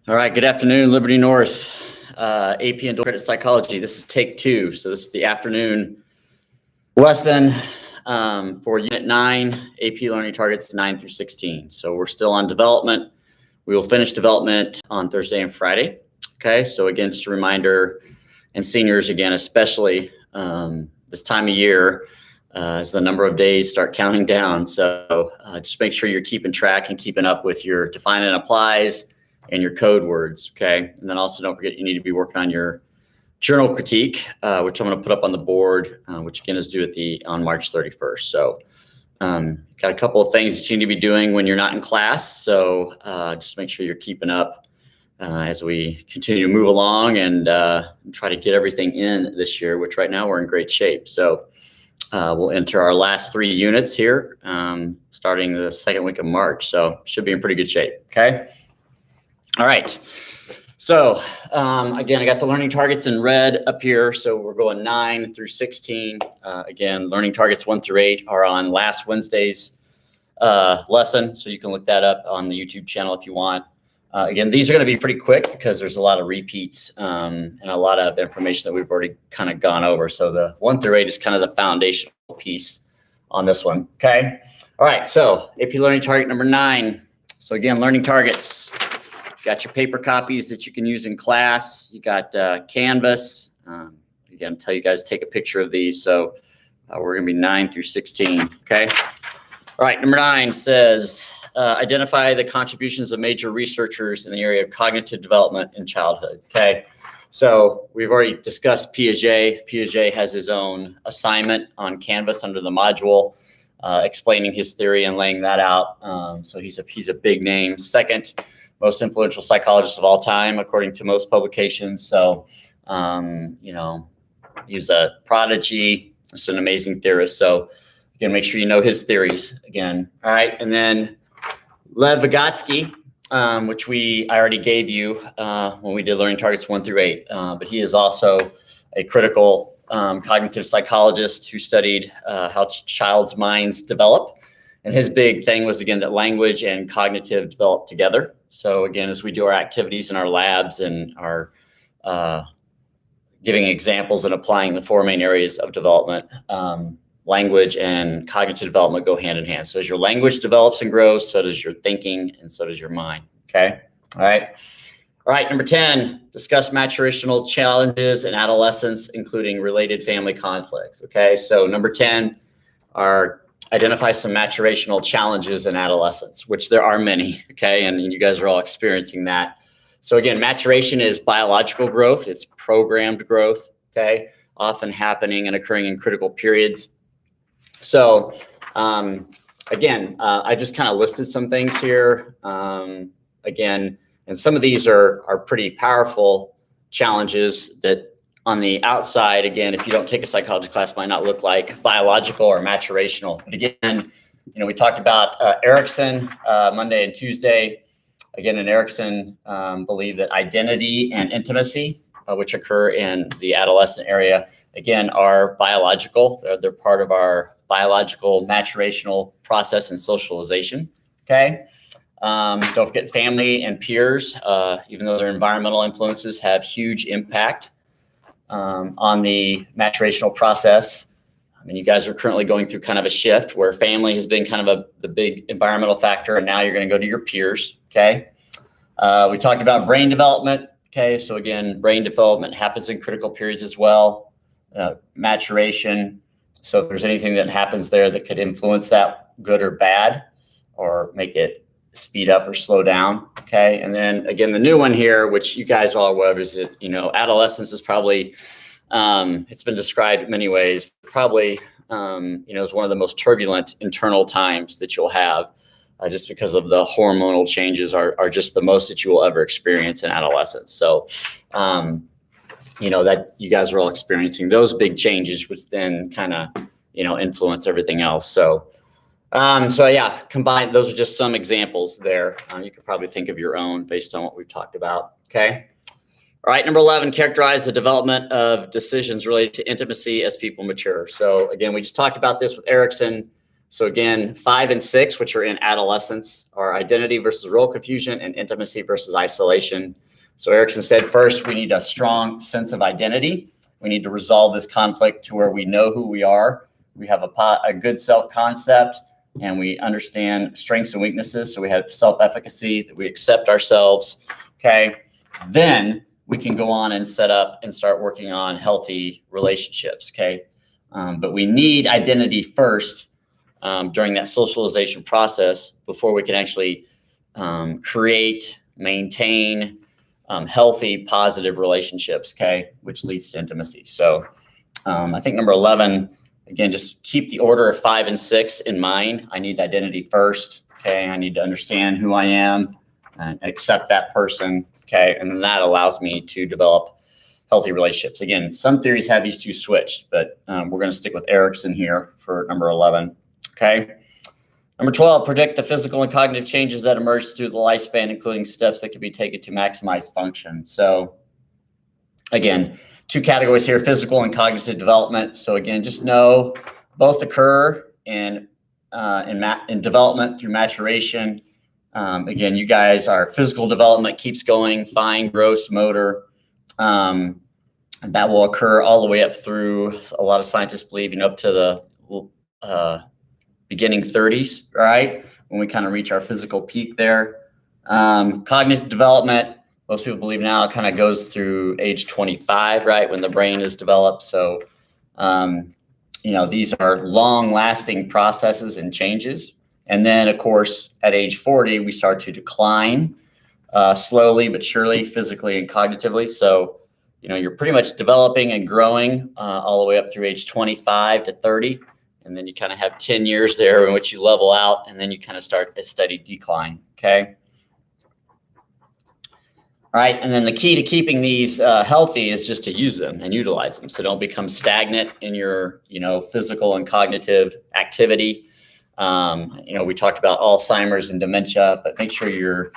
All right, good afternoon, Liberty North, AP and Credit Psychology. This is take 2. So this is the afternoon lesson for Unit 9, AP Learning Targets 9 through 16. So we're still on development. We will finish development on Thursday and Friday. Okay, so again, just a reminder, and seniors again, especially this time of year, as the number of days start counting down. So just make sure you're keeping track and keeping up with your define and applies and your code words, okay? And then also don't forget you need to be working on your journal critique, which I'm going to put up on the board, which again is due on March 31st. So got a couple of things that you need to be doing when you're not in class. So just make sure you're keeping up as we continue to move along and try to get everything in this year, which right now we're in great shape. So we'll enter our last 3 units here, starting the second week of March. So should be in pretty good shape, okay? All right. So again, I got the learning targets in red up here. So we're going 9 through 16. Again, learning targets 1 through 8 are on last Wednesday's lesson. So you can look that up on the YouTube channel if you want. Again, these are going to be pretty quick because there's a lot of repeats and a lot of information that we've already kind of gone over. So the 1 through 8 is kind of the foundational piece on this one. Okay. All right. So AP learning target number 9. So again, learning targets. Got your paper copies that you can use in class. You got Canvas. Again, tell you guys to take a picture of these. So we're going to be 9 through 16. Okay. All right. Number 9 says, identify the contributions of major researchers in the area of cognitive development in childhood. Okay. So we've already discussed Piaget. Piaget has his own assignment on Canvas under the module, explaining his theory and laying that out. So he's a big name. Second most influential psychologist of all time, according to most publications. So, he's a prodigy. He's an amazing theorist. So again, make sure you know his theories again. All right. And then Lev Vygotsky, which I already gave you when we did learning targets 1 through 8. But he is also a critical cognitive psychologist who studied how child's minds develop. And his big thing was, again, that language and cognitive develop together. So again, as we do our activities in our labs and our giving examples and applying the 4 main areas of development, language and cognitive development go hand in hand. So as your language develops and grows, so does your thinking and so does your mind. Okay. All right. All right. Number 10, discuss maturational challenges in adolescence, including related family conflicts. Okay. So number 10 are identify some maturational challenges in adolescence, which there are many. Okay. And you guys are all experiencing that. So again, maturation is biological growth. It's programmed growth. Okay. Often happening and occurring in critical periods. So again, I just kind of listed some things here. Again, and some of these are pretty powerful challenges that on the outside, again, if you don't take a psychology class, might not look like biological or maturational. But again, we talked about Erickson Monday and Tuesday. Again, in Erickson, believe that identity and intimacy, which occur in the adolescent area, again, are biological. They're part of our biological maturational process and socialization. Okay. Don't forget family and peers, even though their environmental influences have huge impact on the maturational process. I mean, you guys are currently going through kind of a shift where family has been kind of the big environmental factor, and now you're going to go to your peers. Okay. We talked about brain development. Okay. So again, brain development happens in critical periods as well. Maturation. So if there's anything that happens there that could influence that, good or bad, or make it speed up or slow down. Okay. And then again, the new one here, which you guys all aware of, is that, adolescence is probably, it's been described in many ways, probably, is one of the most turbulent internal times that you'll have, just because of the hormonal changes are just the most that you will ever experience in adolescence. So, that you guys are all experiencing those big changes, which then kind of, influence everything else. So yeah, combined, those are just some examples there. You could probably think of your own based on what we've talked about. Okay. All right. Number 11, characterize the development of decisions related to intimacy as people mature. So again, we just talked about this with Erickson. So again, 5 and 6, which are in adolescence, are identity versus role confusion and intimacy versus isolation. So Erickson said, first, we need a strong sense of identity. We need to resolve this conflict to where we know who we are. We have a good self-concept, and we understand strengths and weaknesses. So we have self-efficacy, that we accept ourselves, okay? Then we can go on and set up and start working on healthy relationships, okay? But we need identity first during that socialization process before we can actually create, maintain healthy, positive relationships, okay, which leads to intimacy. So I think number 11, again, just keep the order of 5 and 6 in mind. I need identity first, okay? I need to understand who I am and accept that person, okay? And then that allows me to develop healthy relationships. Again, some theories have these two switched, but we're going to stick with Erickson here for number 11, okay? Number 12, predict the physical and cognitive changes that emerge through the lifespan, including steps that can be taken to maximize function. So again, 2 categories here, physical and cognitive development. So again, just know both occur in development through maturation. Again, you guys, our physical development keeps going, fine, gross, motor. And that will occur all the way up through, a lot of scientists believe, up to the beginning 30s, right? When we kind of reach our physical peak there. Cognitive development, most people believe now, kind of goes through age 25, right? When the brain is developed. So, these are long lasting processes and changes. And then of course, at age 40, we start to decline slowly but surely, physically and cognitively. So, you're pretty much developing and growing all the way up through age 25 to 30. And then you kind of have 10 years there in which you level out, and then you kind of start a steady decline, okay? All right, and then the key to keeping these healthy is just to use them and utilize them. So don't become stagnant in your, physical and cognitive activity. We talked about Alzheimer's and dementia, but make sure you're,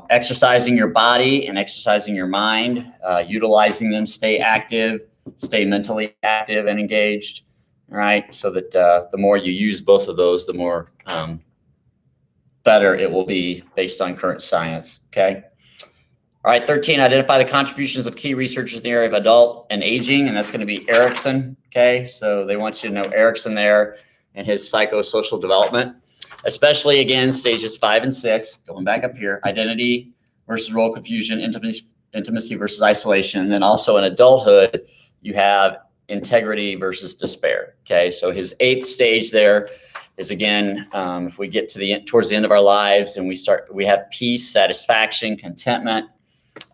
exercising your body and exercising your mind, utilizing them, stay active, stay mentally active and engaged. Right, so that the more you use both of those, the more better it will be based on current science, okay? All right, 13, identify the contributions of key researchers in the area of adult and aging, and that's going to be Erickson, okay? So they want you to know Erickson there and his psychosocial development, especially, again, stages 5 and 6, going back up here, identity versus role confusion, intimacy versus isolation, and then also in adulthood, you have integrity versus despair. Okay, so his 8th stage there is, again, if we get to towards the end of our lives and we have peace, satisfaction, contentment,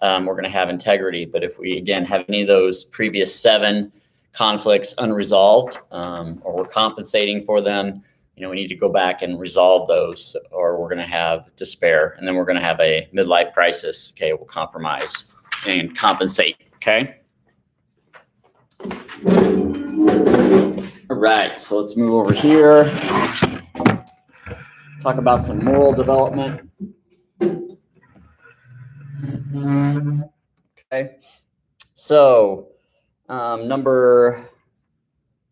we're going to have integrity. But if we, again, have any of those previous 7 conflicts unresolved, or we're compensating for them, we need to go back and resolve those, or we're going to have despair, and then we're going to have a midlife crisis. Okay, we'll compromise and compensate. Okay. All right, so let's move over here. Talk about some moral development. Okay, so number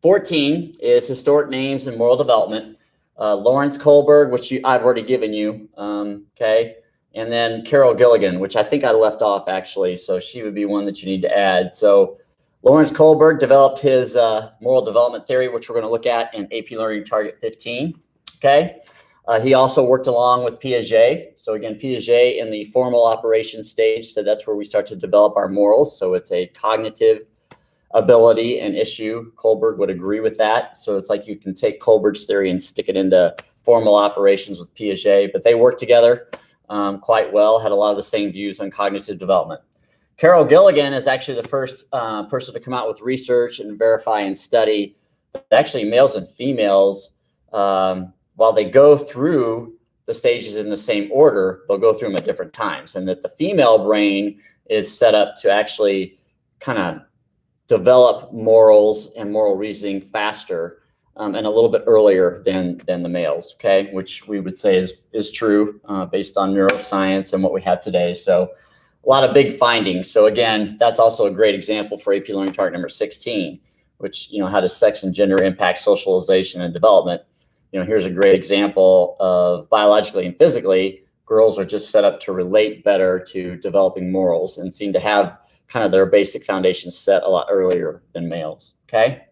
14 is historic names and moral development. Lawrence Kohlberg, which I've already given you, okay, and then Carol Gilligan, which I think I left off actually, so she would be one that you need to add. So Lawrence Kohlberg developed his moral development theory, which we're going to look at in AP Learning Target 15, okay? He also worked along with Piaget. So again, Piaget in the formal operation stage said that's where we start to develop our morals. So it's a cognitive ability and issue. Kohlberg would agree with that. So it's like you can take Kohlberg's theory and stick it into formal operations with Piaget, but they worked together quite well, had a lot of the same views on cognitive development. Carol Gilligan is actually the first person to come out with research and verify and study that actually males and females, while they go through the stages in the same order, they'll go through them at different times, and that the female brain is set up to actually kind of develop morals and moral reasoning faster and a little bit earlier than the males, okay, which we would say is true based on neuroscience and what we have today. So a lot of big findings. So again, that's also a great example for AP Learning Target number 16, which, how does sex and gender impact socialization and development? here's a great example of biologically and physically, girls are just set up to relate better to developing morals and seem to have kind of their basic foundation set a lot earlier than males. Okay.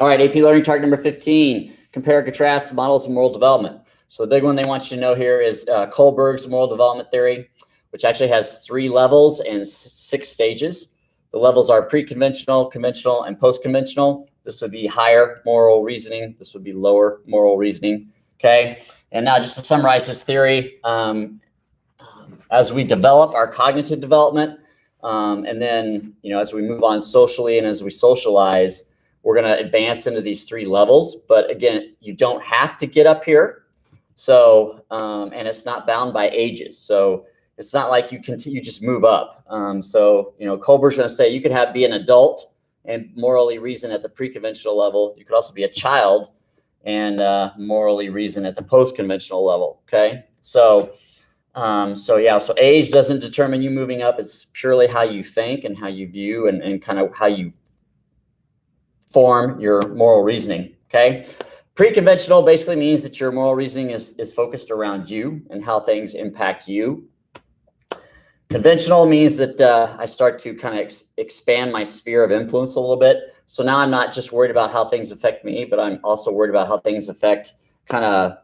All right. AP learning target number 15, compare and contrast models of moral development. So the big one they want you to know here is Kohlberg's moral development theory, which actually has 3 levels and 6 stages. The levels are pre-conventional, conventional, and post-conventional. This would be higher moral reasoning. This would be lower moral reasoning. Okay. And now just to summarize this theory, as we develop our cognitive development, and then, as we move on socially and as we socialize, we're going to advance into these 3 levels. But again, you don't have to get up here. So, and it's not bound by ages. So it's not like you just move up. Kohlberg's going to say you could be an adult and morally reason at the pre-conventional level. You could also be a child and morally reason at the post-conventional level. Okay. So age doesn't determine you moving up. It's purely how you think and how you view and kind of how you form your moral reasoning. Okay. Pre-conventional basically means that your moral reasoning is focused around you and how things impact you. Conventional means that I start to kind of expand my sphere of influence a little bit. So now I'm not just worried about how things affect me, but I'm also worried about how things affect kind of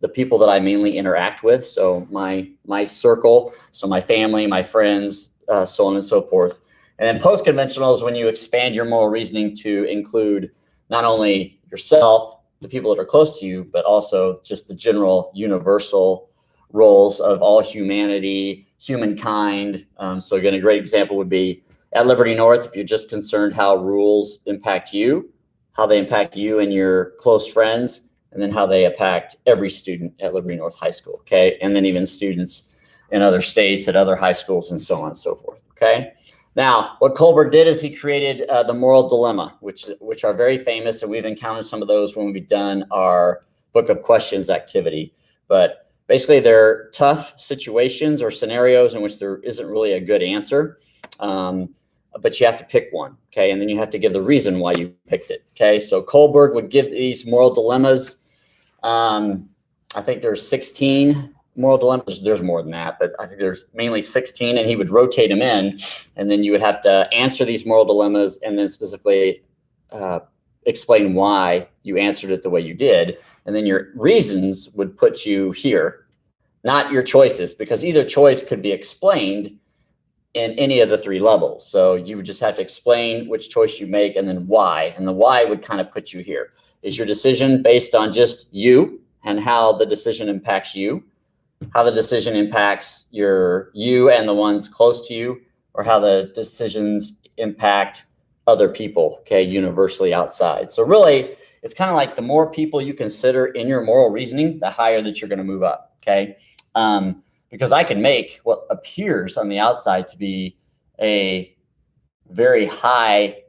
the people that I mainly interact with. So my circle, so my family, my friends, so on and so forth. And then post-conventional is when you expand your moral reasoning to include not only yourself, the people that are close to you, but also just the general universal roles of all humanity, humankind. So again, a great example would be at Liberty North, if you're just concerned how rules impact you, how they impact you and your close friends, and then how they impact every student at Liberty North High School, okay? And then even students in other states at other high schools and so on and so forth, okay? Now, what Kohlberg did is he created the moral dilemma, which are very famous, and we've encountered some of those when we've done our Book of Questions activity. But basically, they're tough situations or scenarios in which there isn't really a good answer, but you have to pick one, okay? And then you have to give the reason why you picked it, okay? So Kohlberg would give these moral dilemmas. I think there's 16 moral dilemmas. There's more than that, but I think there's mainly 16, and he would rotate them in, and then you would have to answer these moral dilemmas and then specifically explain why you answered it the way you did. And then your reasons would put you here, not your choices, because either choice could be explained in any of the 3 levels. So you would just have to explain which choice you make and then why. And the why would kind of put you here. Is your decision based on just you and how the decision impacts you, how the decision impacts you and the ones close to you, or how the decisions impact other people, okay, universally outside? So really, it's kind of like the more people you consider in your moral reasoning, the higher that you're going to move up, okay? Because I can make what appears on the outside to be a very high,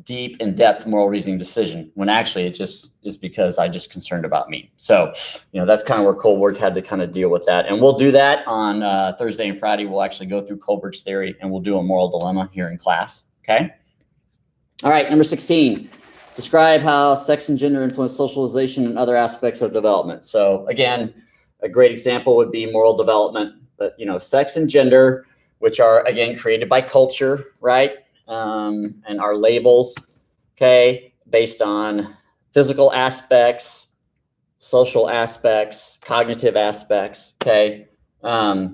deep, in-depth moral reasoning decision, when actually it just is because I'm just concerned about me. So, that's kind of where Kohlberg had to kind of deal with that. And we'll do that on Thursday and Friday. We'll actually go through Kohlberg's theory, and we'll do a moral dilemma here in class, okay? All right, number 16. Describe how sex and gender influence socialization and other aspects of development. So again, a great example would be moral development, but sex and gender, which are again created by culture, right? And our labels, okay, based on physical aspects, social aspects, cognitive aspects, okay? But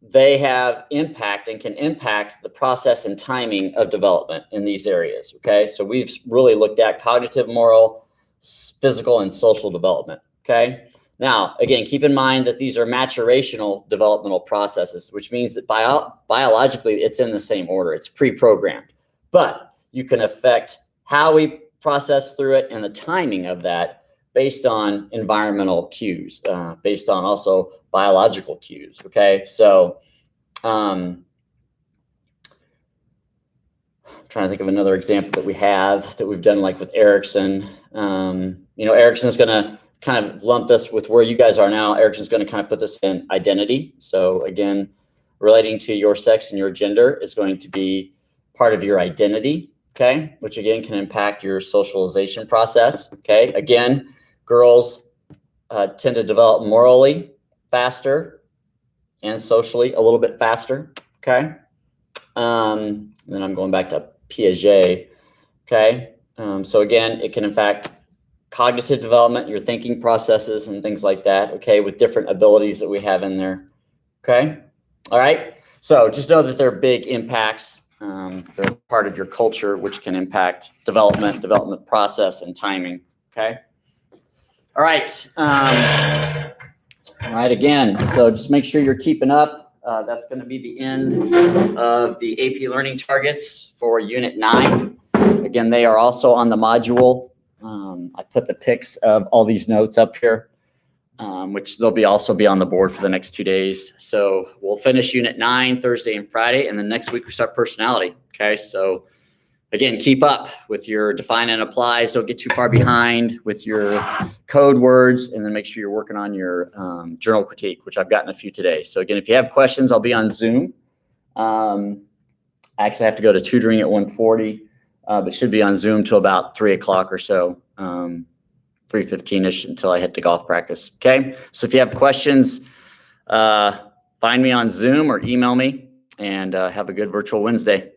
they have impact and can impact the process and timing of development in these areas, okay? So we've really looked at cognitive, moral, physical, and social development, okay? Now, again, keep in mind that these are maturational developmental processes, which means that biologically it's in the same order. It's pre-programmed, but you can affect how we process through it and the timing of that based on environmental cues, based on also biological cues, okay? So I'm trying to think of another example that we've done like with Erickson. Erickson's gonna kind of lump this with where you guys are now. Erickson's gonna kind of put this in identity. So again, relating to your sex and your gender is going to be part of your identity, okay, which again can impact your socialization process. Okay, again, girls tend to develop morally faster and socially a little bit faster. Okay, and then I'm going back to Piaget. Okay, so again, it can impact cognitive development, your thinking processes and things like that, okay, with different abilities that we have in there, okay? All right, so just know that they're big impacts. They're part of your culture, which can impact development process, and timing, okay? All right, again, so just make sure you're keeping up. That's gonna be the end of the AP Learning Targets for Unit 9. Again, they are also on the module. I put the pics of all these notes up here, which they'll also be on the board for the next 2 days. So we'll finish Unit 9 Thursday and Friday, and then next week we start personality. Okay, so again, keep up with your define and applies. Don't get too far behind with your code words, and then make sure you're working on your journal critique, which I've gotten a few today. So again, if you have questions, I'll be on Zoom. I actually have to go to tutoring at 1:40. But should be on Zoom till about 3 o'clock or so, 3:15ish until I head to golf practice. Okay, so if you have questions, find me on Zoom or email me, and have a good virtual Wednesday.